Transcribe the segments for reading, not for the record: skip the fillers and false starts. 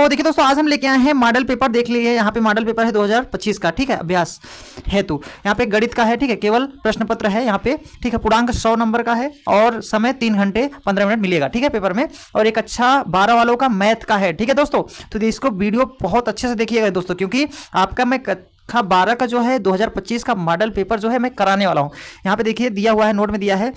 तो देखिए दोस्तों, आज हम लेके आए हैं मॉडल पेपर। देख लीजिए, यहाँ पे मॉडल पेपर है 2025 का, ठीक है, अभ्यास हेतु। यहाँ पे गणित का है, ठीक है, केवल प्रश्न पत्र है यहाँ पे, ठीक है। पूर्णांक 100 नंबर का है और समय 3 घंटे 15 मिनट मिलेगा, ठीक है, पेपर में। और एक अच्छा 12 वालों का मैथ का है, ठीक है दोस्तों। तो इसको वीडियो बहुत अच्छे से देखिएगा दोस्तों, क्योंकि आपका मैं 12 का जो है 2025 का मॉडल पेपर जो है मैं कराने वाला हूँ। यहाँ पे देखिए दिया हुआ है, नोट में दिया है,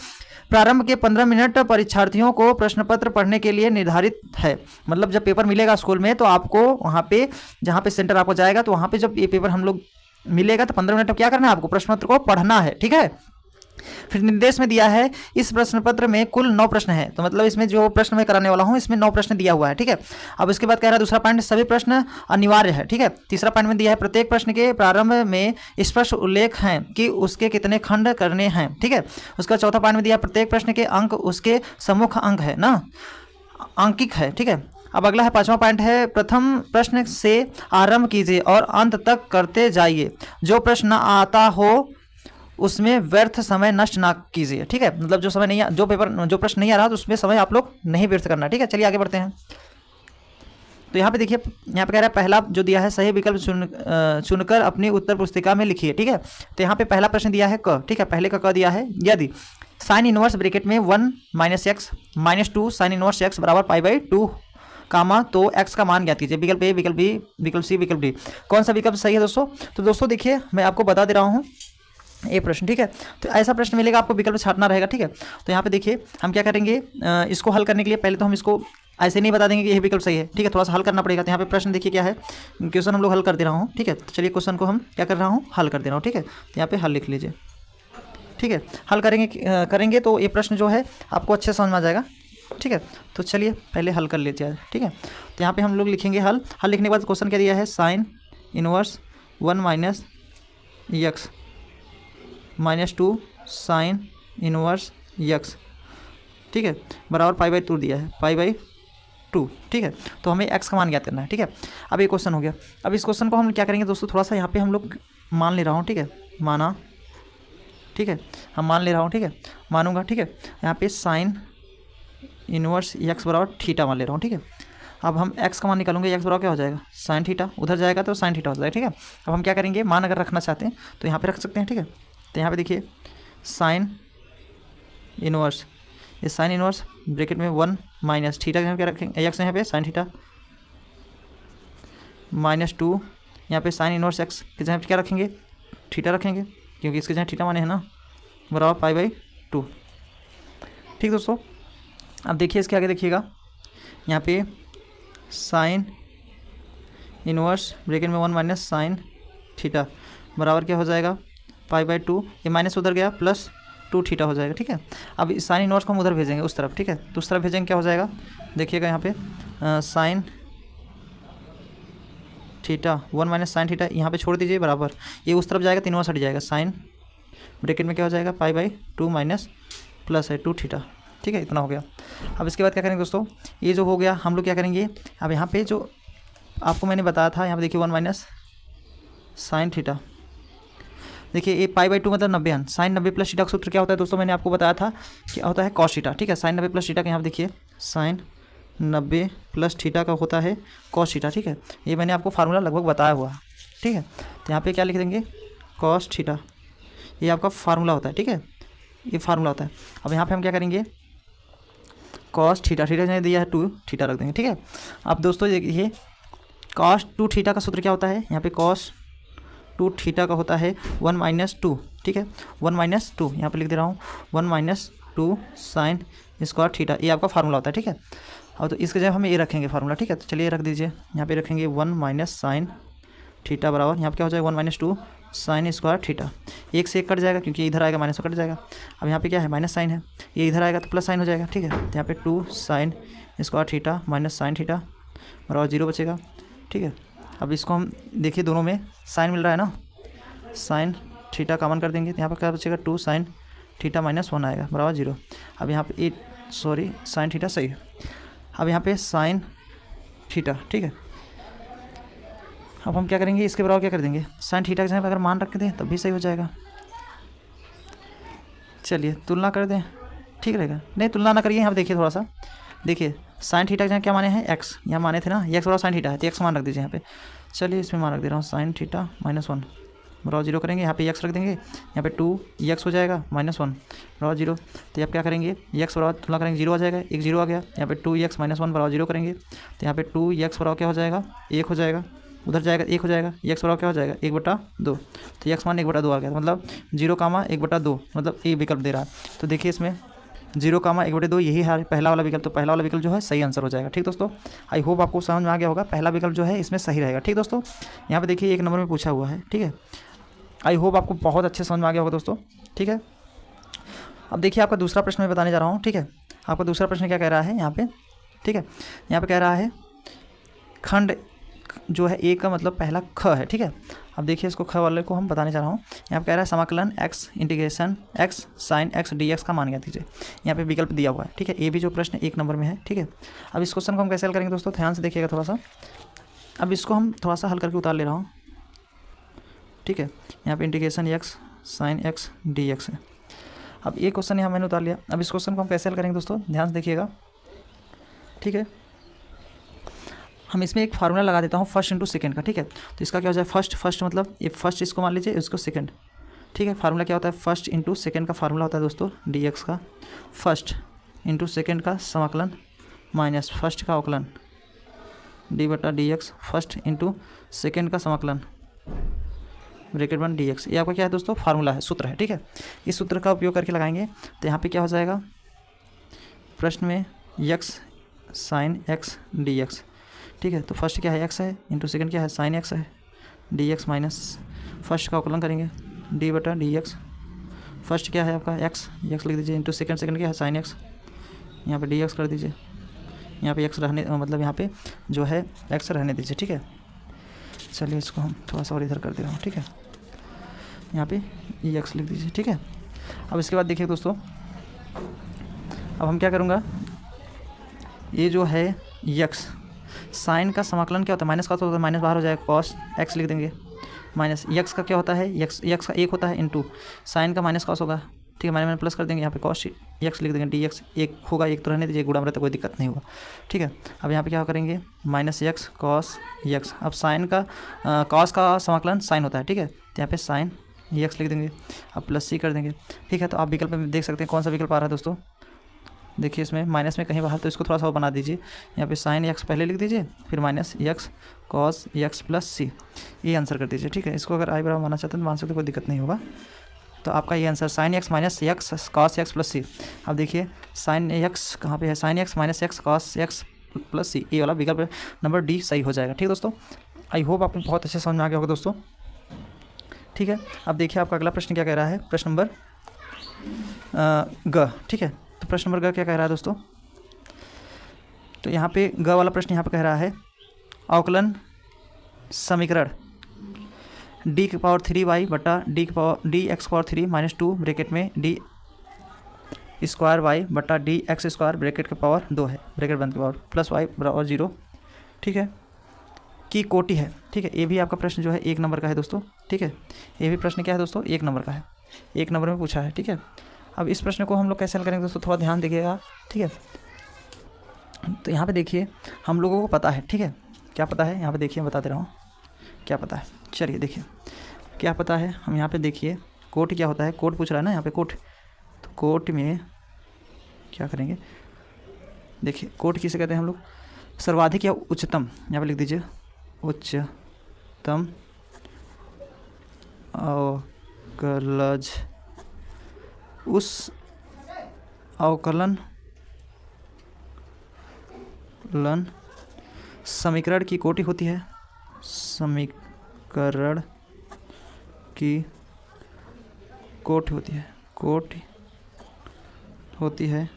प्रारंभ के 15 मिनट परीक्षार्थियों को प्रश्न पत्र पढ़ने के लिए निर्धारित है। मतलब जब पेपर मिलेगा स्कूल में तो आपको वहाँ पे, जहाँ पे सेंटर आपको जाएगा, तो वहाँ पे जब ये पेपर हम लोग मिलेगा तो 15 मिनट में क्या करना है, आपको प्रश्न पत्र को पढ़ना है, ठीक है। फिर निर्देश में दिया है, इस प्रश्न पत्र में कुल 9 प्रश्न है। तो मतलब इसमें जो प्रश्न मैं कराने वाला हूँ इसमें 9 प्रश्न दिया हुआ है, ठीक है। अब इसके बाद कह रहा है दूसरा पॉइंट, सभी प्रश्न अनिवार्य है, ठीक है। तीसरा पॉइंट में दिया है, प्रत्येक प्रश्न के प्रारंभ में स्पष्ट उल्लेख है कि उसके कितने खंड करने हैं, ठीक है। उसका चौथा पॉइंट में दिया, प्रत्येक प्रश्न के अंक उसके सम्मुख अंक है ना, अंकिक है, ठीक है। अब अगला है 5वां पॉइंट है, प्रथम प्रश्न से आरंभ कीजिए और अंत तक करते जाइए। जो प्रश्न आता हो उसमें व्यर्थ समय नष्ट ना कीजिए, ठीक है। मतलब जो समय नहीं, जो प्रश्न नहीं आ रहा तो उसमें समय आप लोग नहीं व्यर्थ करना, ठीक है। चलिए आगे बढ़ते हैं। तो यहाँ पे देखिए, यहाँ पे कह रहा है पहला जो दिया है, सही विकल्प चुनकर अपनी उत्तर पुस्तिका में लिखिए, ठीक है। तो यहाँ पे पहला प्रश्न दिया है क, ठीक है, पहले का क दिया है, यदि साइन इनवर्स ब्रैकेट में 1 - x - 2 साइन इनवर्स x बराबर π/2 कामा, तो x का मान ज्ञात कीजिए। विकल्प ए, विकल्प बी, विकल्प सी, विकल्प डी, कौन सा विकल्प सही है दोस्तों। तो दोस्तों देखिए, मैं आपको बता दे रहा हूँ ये प्रश्न, ठीक है। तो ऐसा प्रश्न मिलेगा, आपको विकल्प छाटना रहेगा, ठीक है। तो यहाँ पे देखिए हम क्या करेंगे, इसको हल करने के लिए पहले तो हम इसको ऐसे नहीं बता देंगे कि यह विकल्प सही है, ठीक है, थोड़ा सा हल करना पड़ेगा। तो यहाँ पे प्रश्न देखिए क्या है, क्वेश्चन हम लोग हल कर दे रहा हूँ, ठीक है। तो चलिए क्वेश्चन को हम क्या कर रहा हूँ, हल कर दे रहा हूँ, ठीक है। तो यहाँ पे हल लिख लीजिए, ठीक है। हल करेंगे तो ये प्रश्न जो है आपको अच्छे समझ में आ जाएगा, ठीक है। तो चलिए पहले हल कर लेते हैं, ठीक है। तो यहाँ पे हम लोग लिखेंगे हल लिखने के बाद क्वेश्चन क्या दिया है, sine inverse 1 - x - 2 sine inverse x, ठीक है, बराबर π/2 दिया है, π/2, ठीक है। तो हमें x का मान ज्ञात करना है, ठीक है। अब ये क्वेश्चन हो गया। अब इस क्वेश्चन को हम क्या करेंगे दोस्तों, थोड़ा सा यहाँ पे हम लोग मान ले रहा हूँ, ठीक है, माना, ठीक है, हम मान ले रहा हूँ, ठीक है, मानूंगा, ठीक है। यहाँ पे साइन इनवर्स x बराबर थीटा मान ले रहा हूँ, ठीक है। अब हम x का मान निकालेंगे, x बराबर क्या हो जाएगा, साइन थीटा, उधर जाएगा तो साइन थीटा हो जाएगा, ठीक है। अब हम क्या करेंगे, मान अगर रखना चाहते हैं तो यहाँ पे रख सकते हैं, ठीक है। तो यहाँ पे देखिए साइन इनवर्स, ये साइन इनवर्स ब्रैकेट में 1 माइनस थीटा, यहाँ क्या रखेंगे, x यहाँ पे साइन थीटा -2, यहाँ पे साइन इनवर्स x के जगह क्या रखेंगे, थीटा रखेंगे, क्योंकि इसके जगह थीटा माने है ना, बराबर π/2, ठीक दोस्तों। अब देखिए इसके आगे देखिएगा, यहाँ पे साइन इनवर्स ब्रैकेट में 1 माइनस साइन थीटा बराबर क्या हो जाएगा, π/2, ये माइनस उधर गया, +2 थीटा हो जाएगा, ठीक है। अब साइन इनवर्स को हम उधर भेजेंगे उस तरफ, ठीक है। तो उस तरफ भेजेंगे क्या हो जाएगा, देखिएगा यहाँ पे sine theta 1 minus sine theta यहाँ पे छोड़ दीजिए, बराबर ये उस तरफ जाएगा, 3 इनवर्स हट जाएगा, साइन ब्रैकेट में क्या हो जाएगा, π/2 माइनस प्लस है 2 थीटा, ठीक है, इतना हो गया। अब इसके बाद क्या करेंगे दोस्तों, ये जो हो गया हम लोग क्या करेंगे, अब यहाँ पे जो आपको मैंने बताया था, यहाँ पे देखिए 1 माइनस साइन थीटा, देखिए ये π/2 मतलब 90 अंश, साइन 90 प्लस थीटा का सूत्र क्या होता है दोस्तों, मैंने आपको बताया था क्या होता है, कॉस थीटा, ठीक है। साइन 90 प्लस थीटा का यहाँ पे देखिए साइन 90 प्लस थीटा का होता है कॉस थीटा, ठीक है। ये मैंने आपको फार्मूला लगभग बताया हुआ है, ठीक है। तो यहाँ पे क्या लिख देंगे, कॉस थीटा, ये आपका फार्मूला होता है, ठीक है, ये फार्मूला होता है। अब यहाँ पे हम क्या करेंगे, कॉस थीटा दिया है 2 थीटा रख देंगे, ठीक है। अब दोस्तों देखिए कॉस 2 थीटा का सूत्र क्या होता है, यहाँ पे कॉस 2 थीटा का होता है 1 - 2, ठीक है, 1 - 2 यहाँ पे लिख दे रहा हूँ, 1 - 2 साइन स्क्वायर थीटा, ये आपका फार्मूला होता है, ठीक है। और तो इसके जगह हम ये रखेंगे फार्मूला, ठीक है। तो चलिए रख दीजिए, यहाँ पे रखेंगे 1 माइनस साइन थीटा बराबर यहाँ पे क्या हो जाएगा, 1 - 2 साइन स्क्वायर थीटा, एक से एक कट जाएगा क्योंकि इधर आएगा माइनस, कट जाएगा। अब यहाँ पे क्या है, माइनस साइन है, ये इधर आएगा तो प्लस साइन हो जाएगा, ठीक है। तो यहाँ पे 2 sine square theta minus sine theta बराबर 0 बचेगा, ठीक है। अब इसको हम देखिए दोनों में साइन मिल रहा है ना, साइन थीटा कॉमन कर देंगे, तो यहाँ पर क्या बचेगा, 2 साइन थीटा -1 आएगा बराबर 0। अब यहाँ पे साइन थीटा सही है। अब यहाँ पे साइन थीटा, ठीक है। अब हम क्या करेंगे, इसके बराबर क्या कर देंगे, साइन थीटा के जगह अगर मान रख दें तब भी सही हो जाएगा। चलिए तुलना कर दें, ठीक रहेगा, नहीं तुलना ना करिए, यहाँ पे देखिए थोड़ा सा देखिए साइन थीटा यहाँ क्या माने हैं एक्स, यहाँ माने थे ना एक्स बराबर साइन थीटा है, तो एक्स मान रख दीजिए यहाँ पे। चलिए इसमें मान रख दे रहा हूँ साइन थीटा -1 बराबर 0 करेंगे, यहाँ पे एक्स रख देंगे, यहाँ पे 2 एक्स हो जाएगा -1 बराबर 0। तो आप क्या करेंगे एक्स बराबर तुलना करेंगे 0 आ जाएगा, एक 0 आ गया, यहाँ पे 2x -1 बराबर 0 करेंगे, तो यहाँ पे 2x बराबर क्या हो जाएगा 1 हो जाएगा, उधर जाएगा 1 हो जाएगा, x बराबर क्या हो जाएगा 1/2, तो x मान 1/2 आ गया, मतलब 0, 1/2 मतलब ए विकल्प दे रहा है। तो देखिए इसमें 0, 1/2 यही है पहला वाला विकल्प, तो पहला वाला विकल्प जो है सही आंसर हो जाएगा। ठीक दोस्तों, आई होप आपको समझ में आ गया होगा, पहला विकल्प जो है इसमें सही रहेगा। ठीक दोस्तों, यहाँ पे देखिए 1 नंबर में पूछा हुआ है। ठीक है, आई होप आपको बहुत अच्छे समझ में आ गया होगा दोस्तों। ठीक है, अब देखिए आपका दूसरा प्रश्न मैं बताने जा रहा हूँ। ठीक है, आपका दूसरा प्रश्न क्या कह रहा है यहाँ पे। ठीक है, यहाँ पे कह रहा है खंड जो है ए का मतलब पहला ख है। ठीक है, अब देखिए इसको ख वाले को हम बताने जा रहा हूँ। यहाँ पे कह रहा है समाकलन x integration x sin x dx का मान ज्ञात कीजिए। यहाँ पे विकल्प दिया हुआ है। ठीक है, ये भी जो प्रश्न 1 नंबर में है। ठीक है, अब इस क्वेश्चन को हम कैसे हल करेंगे दोस्तों, ध्यान से देखिएगा थोड़ा सा। अब इसको हम थोड़ा सा हल करके उतार ले रहा हूँ। ठीक है, यहाँ पे integration x sin x dx है। अब ये क्वेश्चन यहाँ मैंने उतार लिया। अब इस क्वेश्चन को हम कैसे हल करेंगे दोस्तों, ध्यान से देखिएगा। ठीक है, हम इसमें एक फार्मूला लगा देता हूँ फर्स्ट इंटू सेकेंड का। ठीक है, तो इसका क्या हो जाए फर्स्ट मतलब ये फर्स्ट इसको मान लीजिए, इसको सेकंड। ठीक है, फार्मूला क्या होता है फर्स्ट इंटू सेकेंड का फार्मूला होता है दोस्तों dx का फर्स्ट इंटू सेकेंड का समाकलन माइनस फर्स्ट का अवकलन d/dx फर्स्ट इंटू सेकेंड का समाकलन ब्रैकेट बन dx। ये आपका क्या है दोस्तों फार्मूला है, सूत्र है। ठीक है, इस सूत्र का उपयोग करके लगाएंगे तो यहाँ पे क्या हो जाएगा प्रश्न में x sin x dx। ठीक है, तो फर्स्ट क्या है x है इंटू सेकेंड क्या है sin x है dx माइनस फर्स्ट का अवकलन करेंगे d/dx। फर्स्ट क्या है आपका x लिख दीजिए इंटू सेकेंड क्या है sin x, यहाँ पे dx कर दीजिए, यहाँ पे x रहने मतलब यहाँ पे जो है x रहने दीजिए। ठीक है, चलिए इसको हम थोड़ा सा और इधर कर दे रहा हूँ। ठीक है, यहाँ पे x लिख दीजिए। ठीक है, अब इसके बाद देखिए दोस्तों, अब हम क्या करूँगा, ये जो है x साइन का समाकलन क्या होता है माइनस का, तो होता है माइनस बाहर हो जाएगा कॉस x लिख देंगे, माइनस x का क्या होता है x का 1 होता है इंटू साइन का माइनस कॉस होगा। ठीक है, माइनस प्लस कर देंगे, यहाँ पे कॉस x लिख देंगे, dx 1 होगा, 1 तो रहने दीजिए, गुणा में रहता कोई दिक्कत नहीं होगा। ठीक है, अब यहाँ पे क्या करेंगे -x cos x। अब साइन का कॉस का समाकलन साइन होता है। ठीक है, तो यहाँ पे साइन x लिख देंगे, अब प्लस c कर देंगे। ठीक है, तो आप विकल्प में देख सकते हैं कौन सा विकल्प आ रहा है दोस्तों। देखिए इसमें माइनस में कहीं बाहर, तो इसको थोड़ा सा बना दीजिए, यहाँ पे sin x पहले लिख दीजिए, फिर -x cos x plus c, ये आंसर कर दीजिए। ठीक है, इसको अगर आई बराबर मानना चाहते हैं तो मान सकते, कोई दिक्कत नहीं होगा। तो आपका ये answer sin x -x cos x plus c। अब देखिए sin x कहाँ पे है, sin x -x cos x plus c, ये वाला विकल्प नंबर डी सही हो जाएगा। ठीक दोस्तों, आई होप आपको बहुत अच्छे समझ में आ गया होगा दोस्तों। ठीक है, अब देखिए आपका अगला प्रश्न क्या कह रहा है, प्रश्न नंबर ग। ठीक है, तो प्रश्न नंबर ग क्या कह रहा है दोस्तों, तो यहाँ पे ग वाला प्रश्न यहाँ पे कह रहा है अवकलन समीकरण d⁻³ बटा dx⁻³ माइनस 2 ब्रैकेट में d² बटा dx² ब्रैकेट के पावर 2 है, ब्रैकेट बंद के पावर प्लस y बराबर 0। ठीक है, की कोटि है। ठीक है, ये भी आपका प्रश्न जो है 1 नंबर का है दोस्तों। ठीक है, ये भी प्रश्न क्या है दोस्तों 1 नंबर का है, 1 नंबर में पूछा है। ठीक है, अब इस प्रश्न को हम लोग कैसे हल करेंगे दोस्तों, थोड़ा ध्यान देखिएगा। ठीक है, तो यहाँ पे देखिए हम लोगों को पता है। ठीक है, क्या पता है यहाँ पे देखिए, बता दे रहा हूँ क्या पता है। चलिए देखिए क्या पता है, हम यहाँ पे देखिए कोट क्या होता है, कोट पूछ रहा है ना यहाँ पे कोट, तो कोट में क्या करेंगे, देखिए कोट किसे कहते हैं हम लोग, सर्वाधिक या उच्चतम, यहाँ पे लिख दीजिए उच्चतम अवकलज, उस अवकलन समीकरण की कोटि होती है, समीकरण की कोटि होती है, कोटि होती है।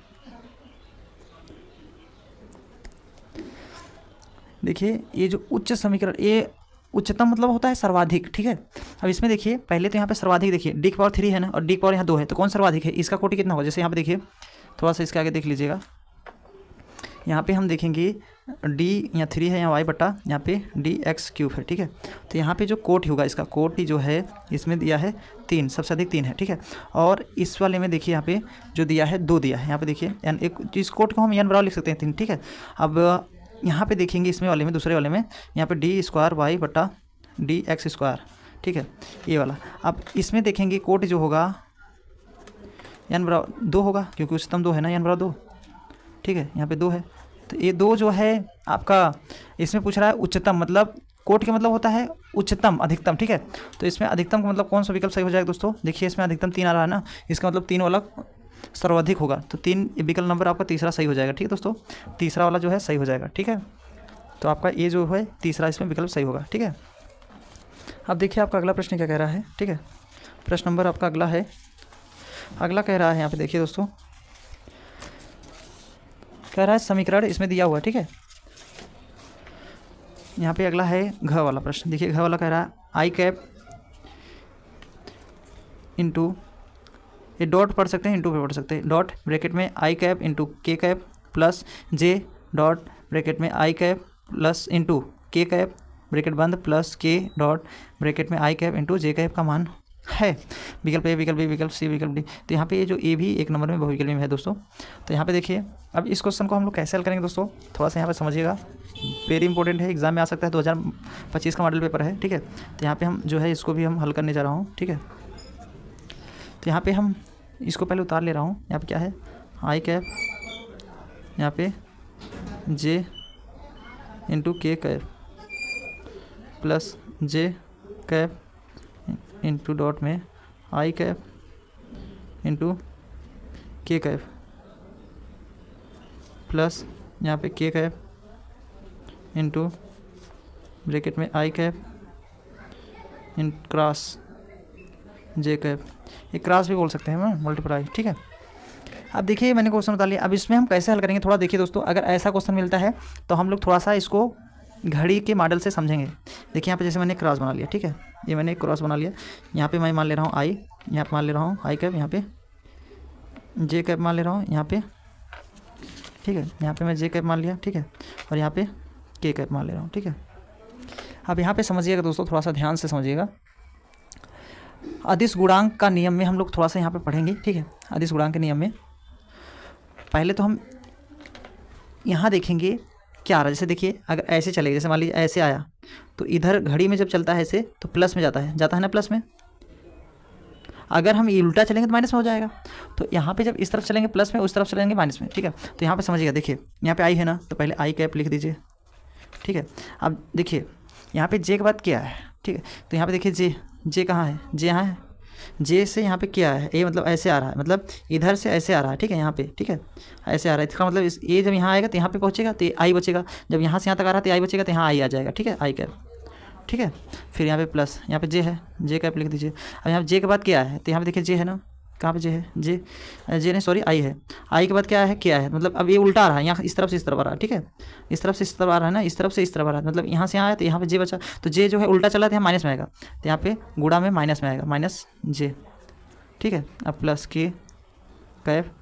देखिए ये जो उच्च समीकरण, ये उच्चतम मतलब होता है सर्वाधिक। ठीक है, अब इसमें देखिए पहले तो यहाँ पे सर्वाधिक देखिए d⁻³ है ना, और d यहाँ 2 है, तो कौन सर्वाधिक है, इसका कोटि कितना होगा। जैसे यहाँ पे देखिए थोड़ा सा इसके आगे देख लीजिएगा, यहाँ पे हम देखेंगे डी यहाँ 3 है, यहाँ वाई बटा यहाँ पे डी एक्स क्यूब है, ठीक है। तो यहाँ पे जो कोट होगा इसका कोट जो है इसमें दिया है 3, सबसे अधिक 3 है, ठीक है। और इस वाले में देखिए यहाँ पे जो दिया है 2 दिया है, यहाँ पे देखिए एन, एक इस कोट को हम एन बराबर लिख सकते हैं 3, ठीक है। अब यहाँ पे देखेंगे इसमें वाले में, दूसरे वाले में यहाँ पे डी स्क्वायर वाई बटा डी एक्स स्क्वायर, ठीक है, ये वाला। अब इसमें देखेंगे कोट जो होगा एन बराबर 2 होगा, क्योंकि उच्चतम 2 है ना, एन बराबर 2, ठीक है, यहाँ पे 2 है। तो ये 2 जो है आपका इसमें पूछ रहा है उच्चतम, मतलब कोट का मतलब होता है उच्चतम अधिकतम, ठीक है। तो इसमें अधिकतम का मतलब कौन सा विकल्प सही हो जाएगा दोस्तों? देखिए इसमें अधिकतम 3 आ रहा है ना, इसका मतलब 3 वाला सर्वाधिक होगा, तो 3 विकल्प नंबर आपका तीसरा सही हो जाएगा, ठीक है दोस्तों, तीसरा वाला जो है सही हो जाएगा, ठीक है। तो आपका ये जो है तीसरा इसमें विकल्प सही होगा, ठीक है। अब देखिए आपका अगला प्रश्न क्या कह रहा है, ठीक है। प्रश्न नंबर आपका अगला है, अगला कह रहा है यहाँ पे देखिए दोस्तों, कह रहा है समीकरण इसमें दिया हुआ है, ठीक है। यहाँ पे अगला है घ वाला प्रश्न, देखिए घ वाला कह रहा है आई कैप इंटू, ये डॉट पढ़ सकते हैं, इंटू पे पढ़ सकते हैं, डॉट ब्रैकेट में आई कैप इंटू के cap plus J dot bracket में आई कैप प्लस इंटू के कैप ब्रैकेट बंद प्लस के डॉट ब्रैकेट में आई कैप इंटू जे कैप का मान है। विकल्प ए, विकल्प बी, विकल्प सी, विकल्प डी। तो यहाँ पे ये जो ए भी एक नंबर में बहुविकल्पी में है दोस्तों। तो यहाँ पे देखिए अब इस क्वेश्चन को हम लोग कैसे हल करेंगे दोस्तों, थोड़ा सा यहाँ पे समझिएगा, वेरी इंपॉर्टेंट है, एग्जाम में आ सकता है, 2025 का मॉडल पेपर है, ठीक है। तो यहाँ पे हम जो है इसको भी हम हल करने जा रहा हूँ, ठीक है। तो यहाँ पे हम इसको पहले उतार ले रहा हूँ, यहाँ पे क्या है आई कैप, यहाँ पे जे इंटू के कैप प्लस जे कैप इंटू डॉट में आई कैप इंटू के कैप प्लस यहाँ पे के कैप इंटू ब्रैकेट में आई कैप इन क्रॉस जे कैप, ये क्रॉस भी बोल सकते हैं हम, मल्टीप्लाई, ठीक है। अब देखिए मैंने क्वेश्चन बता लिया, अब इसमें हम कैसे हल करेंगे थोड़ा देखिए दोस्तों। अगर ऐसा क्वेश्चन मिलता है तो हम लोग थोड़ा सा इसको घड़ी के मॉडल से समझेंगे। देखिए यहाँ पे जैसे मैंने क्रॉस बना लिया, ठीक है, ये मैंने क्रॉस बना लिया, यहाँ पे मैं मान ले रहा हूँ आई, यहाँ पे मान ले रहा हूँ आई कैप, यहाँ पे जे कैप मान ले रहा हूँ यहाँ पे, ठीक है, यहाँ पे मैं जे कैप मान लिया, ठीक है, और यहाँ पे के कैप मान ले रहा हूँ, ठीक है। अब यहाँ पे समझिएगा दोस्तों, थोड़ा सा ध्यान से समझिएगा, अदिश गुणांक का नियम में हम लोग थोड़ा सा यहाँ पे पढ़ेंगे, ठीक है। अदिश गुणांक के नियम में पहले तो हम यहाँ देखेंगे क्या आ रहा है। जैसे देखिए अगर ऐसे चलेगा, जैसे मान लीजिए ऐसे आया तो इधर घड़ी में जब चलता है ऐसे तो प्लस में जाता है ना प्लस में। अगर हम ये उल्टा चलेंगे तो माइनस में हो जाएगा। तो यहाँ पे जब इस तरफ चलेंगे प्लस में, उस तरफ चलेंगे माइनस में, ठीक है। तो यहाँ पे समझिएगा, देखिए यहाँ पे आई है ना, तो पहले आई कैप लिख दीजिए, ठीक है। अब देखिए यहाँ पे जे के बाद क्या है, ठीक है। तो यहाँ पे देखिए जे कहाँ है, जे यहाँ है, जे से यहाँ पे क्या है, ए मतलब ऐसे आ रहा है, मतलब इधर से ऐसे आ रहा है, ठीक है, यहाँ पे, ठीक है, ऐसे आ रहा है। इसका मतलब इस ए जब यहाँ आएगा तो यहाँ पे पहुँचेगा तो आई बचेगा, जब यहाँ से यहाँ तक आ रहा है तो आई बचेगा, तो यहाँ आई आ जाएगा, ठीक है, आई कैप, ठीक है। फिर यहाँ पे प्लस, यहाँ पे जे है, जे कैप लिख दीजिए। अब यहाँ जे के बाद क्या है, तो यहाँ पे देखिए जे है ना, कहाँ पे जे है, जे नहीं सॉरी आई है, आई के बाद क्या है, क्या है, मतलब अब ये उल्टा आ रहा है, यहाँ इस तरफ से इस तरफ आ रहा है, ठीक है, इस तरफ से इस तरफ आ रहा है ना, इस तरफ से इस तरफ आ रहा है, मतलब यहाँ से यहाँ आया तो यहाँ पे जे बचा, तो जे जो है उल्टा चला तो यहाँ माइनस में आएगा, तो यहाँ पे गुणा में माइनस में आएगा, माइनस जे, ठीक है। अब प्लस के कैप,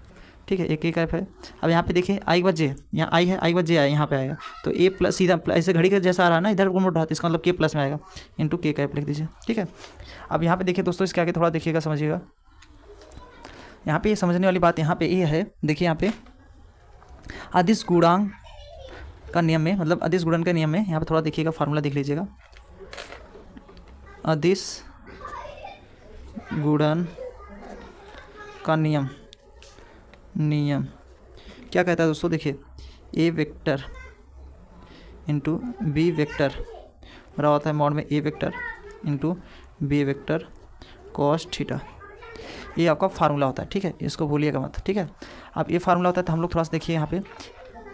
ठीक है, एक कैप है। अब यहाँ पे देखिए आई के बाद जे, यहाँ आई है, आई के बाद जे आया, यहाँ पे आएगा, तो ए प्लस सीधा ऐसे घड़ी का जैसा आ रहा है ना, इधर उल्टा है, तो इसका मतलब के प्लस में आएगा, इंटू के कैप लिख दीजिए, ठीक है। अब यहाँ पे देखिए दोस्तों, इसके आगे थोड़ा देखिएगा, समझिएगा, यहाँ पे ये समझने वाली बात यहाँ पे ये है, देखिए यहाँ पे अदिश गुणांक का नियम में, मतलब अदिश गुणन के नियम में, यहाँ पे थोड़ा देखिएगा, फार्मूला देख लीजिएगा, अदिश गुणन का नियम क्या कहता है दोस्तों, देखिए A vector into B vector बराबर होता है मॉड में A vector into B vector cos theta, ये आपका फार्मूला होता है, ठीक है, इसको भूलिएगा मत, ठीक है। अब ये फार्मूला होता है, तो हम लोग थोड़ा सा देखिए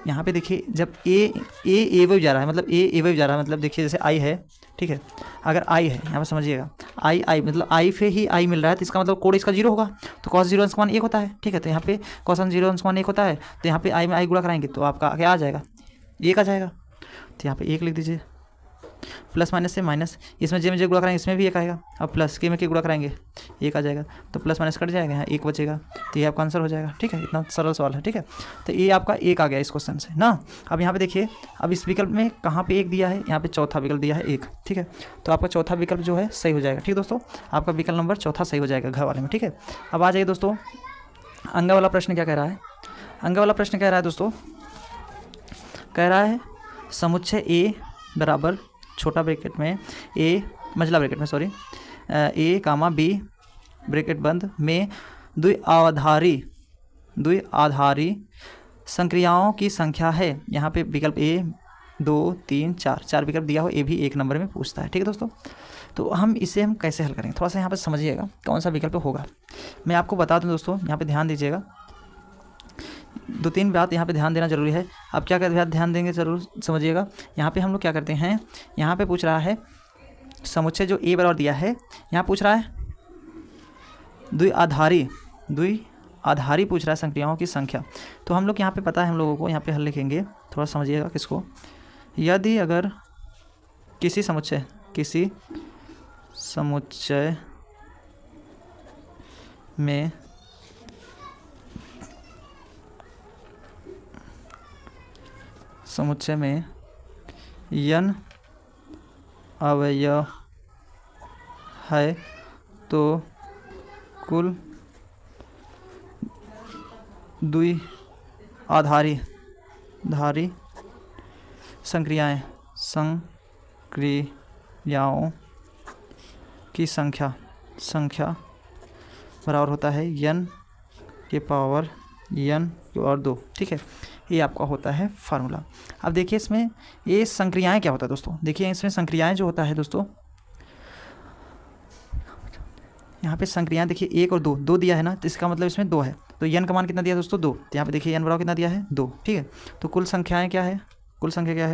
यहाँ पे देखिए, जब ए वेव जा रहा है, मतलब ए वेव जा रहा है, मतलब देखिए जैसे आई है, ठीक है, अगर आई है यहाँ पे समझिएगा, आई मतलब आई पे ही आई मिल रहा है, तो इसका मतलब कोड इसका 0 होगा, तो cos 0 अंश का मान 1 होता है, ठीक है। तो यहाँ पे cos 0 अंश का मान 1 होता है, तो यहाँ पे आई में आई गुणा कराएंगे तो आपका क्या आ जाएगा, 1 आ जाएगा, तो यहाँ पे 1 लिख दीजिए प्लस माइनस से माइनस, इसमें जे में जे गुणा कराएंगे इसमें भी एक आएगा, अब प्लस के में के गुणा कराएंगे एक आ जाएगा, तो प्लस माइनस कट जाएगा, यहाँ एक बचेगा, तो ये आपका आंसर हो जाएगा। ठीक है, इतना सरल सवाल है। ठीक है, तो ये आपका एक आ गया इस क्वेश्चन से ना। अब यहाँ पे देखिए, अब इस विकल्प में कहाँ पे एक दिया है, यहाँ पे चौथा विकल्प दिया है एक। ठीक है, तो आपका चौथा विकल्प जो है सही हो जाएगा। ठीक है दोस्तों, आपका विकल्प नंबर चौथा सही हो जाएगा घ वाले में। ठीक है, अब आ जाइए दोस्तों, अंग वाला प्रश्न क्या कह रहा है। अंग वाला प्रश्न कह रहा है दोस्तों, कह रहा है समुच्चय ए बराबर छोटा ब्रैकेट में ए, मझला ब्रैकेट में सॉरी, ए कामा बी ब्रैकेट बंद में द्विआधारी संक्रियाओं की संख्या है। यहाँ पे विकल्प ए 2 3 4 विकल्प दिया हो, ए भी एक नंबर में पूछता है। ठीक है दोस्तों, तो हम कैसे हल करेंगे, थोड़ा सा यहाँ पे समझिएगा कौन सा विकल्प होगा। मैं आपको बता दूं दोस्तों, यहाँ पे ध्यान दीजिएगा, 2-3 बात यहाँ पे ध्यान देना जरूरी है। अब क्या कर ध्यान देंगे जरूर समझिएगा। यहाँ पे हम लोग क्या करते हैं, यहाँ पे पूछ रहा है समुच्चय जो ए बराबर दिया है, यहाँ पूछ रहा है द्विआधारी पूछ रहा है संक्रियाओं की संख्या। तो हम लोग यहाँ पे पता है हम लोगों को, यहाँ पे हल लिखेंगे, थोड़ा समझिएगा किसको। यदि अगर किसी समुच्चय में n अवयव है तो कुल द्विआधारी संक्रियाओं की संख्या बराबर होता है n के पावर 2। ठीक है, ये आपका होता है फार्मूला। अब देखिए इसमें ये संक्रियाएं क्या होता है दोस्तों, देखिए इसमें संक्रियाएं जो होता है दोस्तों, यहाँ पे संक्रियाएं देखिए 1 और 2 दिया है ना, तो इसका मतलब इसमें 2 है, तो n का मान कितना दिया दोस्तों 2, तो यहाँ पे देखिए n बराबर कितना दिया है 2। ठीक है, तो कुल संख्या क्या है, कुल संख्या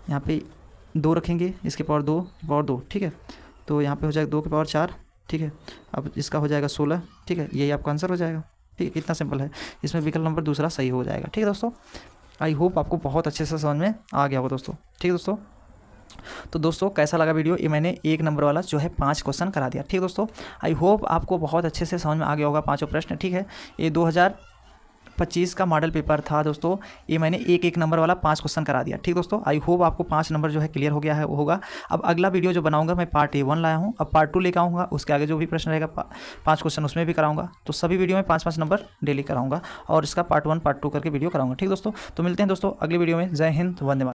यहाँ पे 2 रखेंगे, इसके पावर 2। ठीक है, तो यहाँ पे हो जाएगा 2 के पावर 4। ठीक है, अब इसका हो जाएगा 16। ठीक है, यही आपका आंसर हो जाएगा। ठीक है, कितना सिंपल है, इसमें विकल्प नंबर दूसरा सही हो जाएगा। ठीक है दोस्तों, आई होप आपको बहुत अच्छे से समझ में आ गया होगा दोस्तों। ठीक है दोस्तों, तो दोस्तों कैसा लगा वीडियो, ये मैंने 1 नंबर वाला जो है 5 क्वेश्चन करा दिया। ठीक है दोस्तों, आई होप आपको बहुत अच्छे से समझ में आ गया होगा 5 प्रश्न। ठीक है, ये 2025 का मॉडल पेपर था दोस्तों, ये मैंने 1 नंबर वाला 5 क्वेश्चन करा दिया। ठीक दोस्तों, आई होप आपको 5 नंबर जो है क्लियर हो गया है वो होगा। अब अगला वीडियो जो बनाऊंगा मैं पार्ट 1 लाया हूँ, अब पार्ट 2 लेकर आऊँगा, उसके आगे जो भी प्रश्न रहेगा 5 क्वेश्चन उसमें भी कराऊंगा। तो सभी वीडियो में 5-5 नंबर डेली कराऊंगा और इसका पार्ट 1 पार्ट 2 करके वीडियो कराऊंगा। ठीक दोस्तों, तो मिलते हैं दोस्तों अगली वीडियो में। जय हिंद, वंदे मातरम।